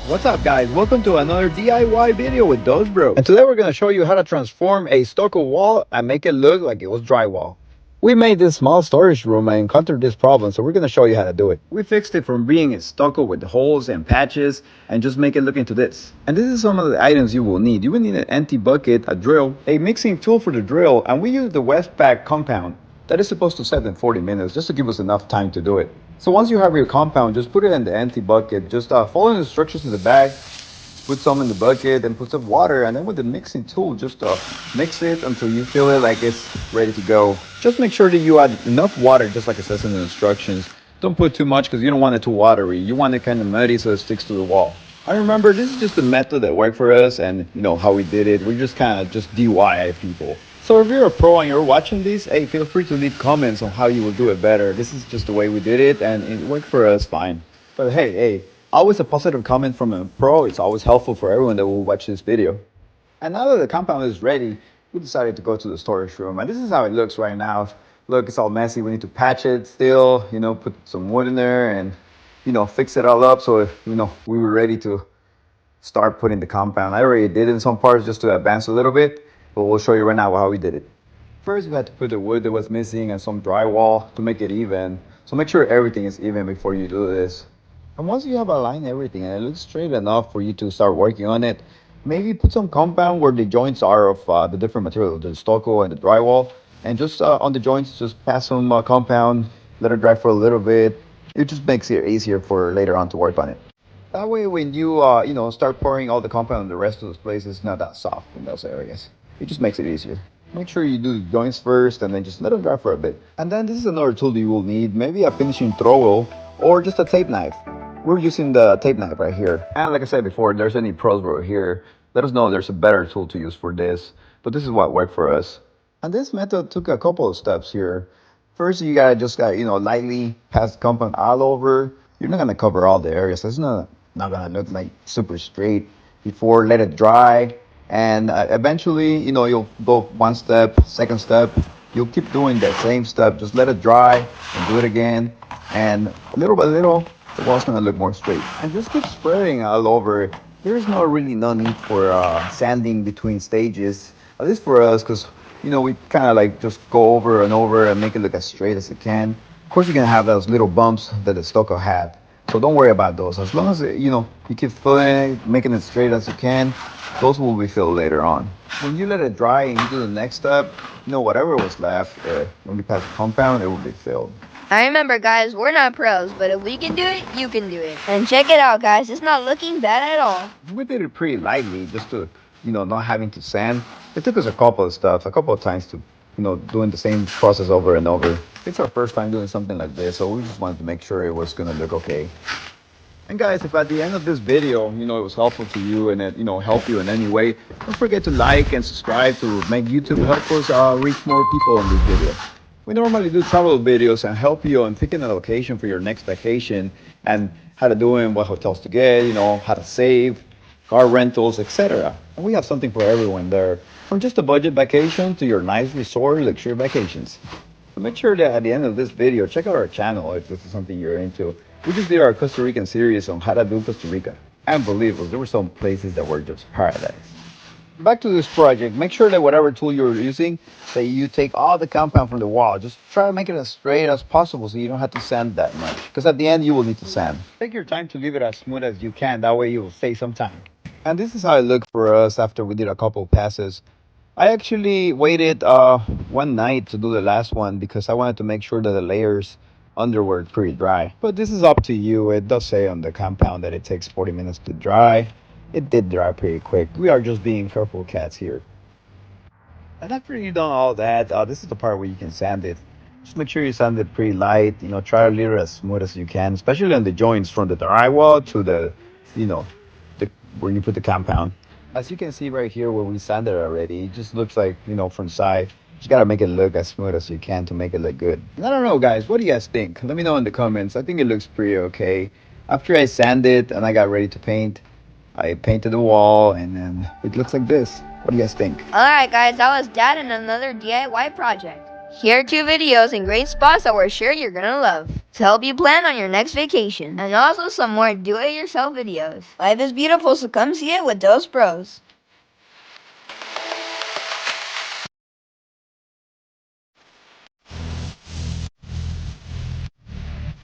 What's up guys, welcome to another DIY video with those bros. And today we're going to show you how to transform a stucco wall and make it look like it was drywall. We made this small storage room and encountered this problem, so we're going to show you how to do it. We fixed it from being a stucco with holes and patches and just make it look into this. And this is some of the items you will need. You will need an empty bucket, a drill, a mixing tool for the drill, and we use the Westpac compound that is supposed to set in 40 minutes just to give us enough time to do it. So once you have your compound, just put it in the empty bucket. Just follow the instructions in the bag. Put some in the bucket and put some water, and then with the mixing tool, just mix it until you feel it like it's ready to go. Just make sure that you add enough water, just like it says in the instructions. Don't put too much because you don't want it too watery. You want it kind of muddy so it sticks to the wall. I remember this is just the method that worked for us, and you know how we did it. We just kind of just DIY people. So if you're a pro and you're watching this, hey, feel free to leave comments on how you will do it better. This is just the way we did it, and it worked for us fine. But hey, always a positive comment from a pro. It's always helpful for everyone that will watch this video. And now that the compound is ready, we decided to go to the storage room. And this is how it looks right now. Look, it's all messy. We need to patch it still, put some wood in there and, fix it all up. So, we were ready to start putting the compound. I already did it in some parts just to advance a little bit, but we'll show you right now how we did it. First, we had to put the wood that was missing and some drywall to make it even. So make sure everything is even before you do this. And once you have aligned everything and it looks straight enough for you to start working on it, maybe put some compound where the joints are of the different materials, the stucco and the drywall. And just on the joints, just pass some compound, let it dry for a little bit. It just makes it easier for later on to work on it. That way, when you, start pouring all the compound in the rest of those places, it's not that soft in those areas. It just makes it easier. Make sure you do the joints first and then just let them dry for a bit. And then this is another tool that you will need, maybe a finishing trowel or just a tape knife. We're using the tape knife right here. And like I said before, if there's any pros over here, let us know if there's a better tool to use for this. But this is what worked for us. And this method took a couple of steps here. First, you gotta just lightly pass the compound all over. You're not gonna cover all the areas. So it's not gonna look like super straight. Before, let it dry. And eventually, you'll go one step, second step. You'll keep doing that same step. Just let it dry and do it again. And little by little, the wall's gonna look more straight. And just keep spreading all over. There's no need for sanding between stages. At least for us, because we kind of like just go over and over and make it look as straight as it can. Of course, you're gonna have those little bumps that the stucco had. So don't worry about those. As long as you keep filling it, making it straight as you can, those will be filled later on. When you let it dry and you do the next step, whatever was left, when you pass the compound, it will be filled. I remember, guys, we're not pros, but if we can do it, you can do it. And check it out, guys. It's not looking bad at all. We did it pretty lightly, just to, not having to sand. It took us a couple of times to, doing the same process over and over. It's our first time doing something like this, so we just wanted to make sure it was gonna look okay. And guys, if at the end of this video, it was helpful to you and it, helped you in any way, don't forget to like and subscribe to make YouTube help us reach more people on this video. We normally do travel videos and help you on picking a location for your next vacation and how to do it, what hotels to get, how to save, car rentals, etc. And we have something for everyone there, from just a budget vacation to your nice resort luxury vacations. So make sure that at the end of this video, check out our channel if this is something you're into. We just did our Costa Rican series on how to do Costa Rica. And believe us, there were some places that were just paradise. Back to this project, make sure that whatever tool you're using, that you take all the compound from the wall. Just try to make it as straight as possible so you don't have to sand that much. Because at the end, you will need to sand. Take your time to leave it as smooth as you can. That way you will save some time. And this is how it looked for us after we did a couple passes. I actually waited one night to do the last one because I wanted to make sure that the layers under were pretty dry. But this is up to you. It does say on the compound that it takes 40 minutes to dry. It did dry pretty quick. We are just being careful cats here. And after you've done all that, this is the part where you can sand it. Just make sure you sand it pretty light. Try to leave it as smooth as you can, especially on the joints from the drywall to the, where you put the compound. As you can see right here where we sanded it already, it just looks like, from side. Just gotta make it look as smooth as you can to make it look good. And I don't know, guys, what do you guys think? Let me know in the comments. I think it looks pretty okay. After I sanded and I got ready to paint, I painted the wall and then it looks like this. What do you guys think? Alright, guys, that was Dad in another DIY project. Here are 2 videos in great spots that we're sure you're gonna love to help you plan on your next vacation. And also some more do-it-yourself videos. Life is beautiful, so come see it with those pros.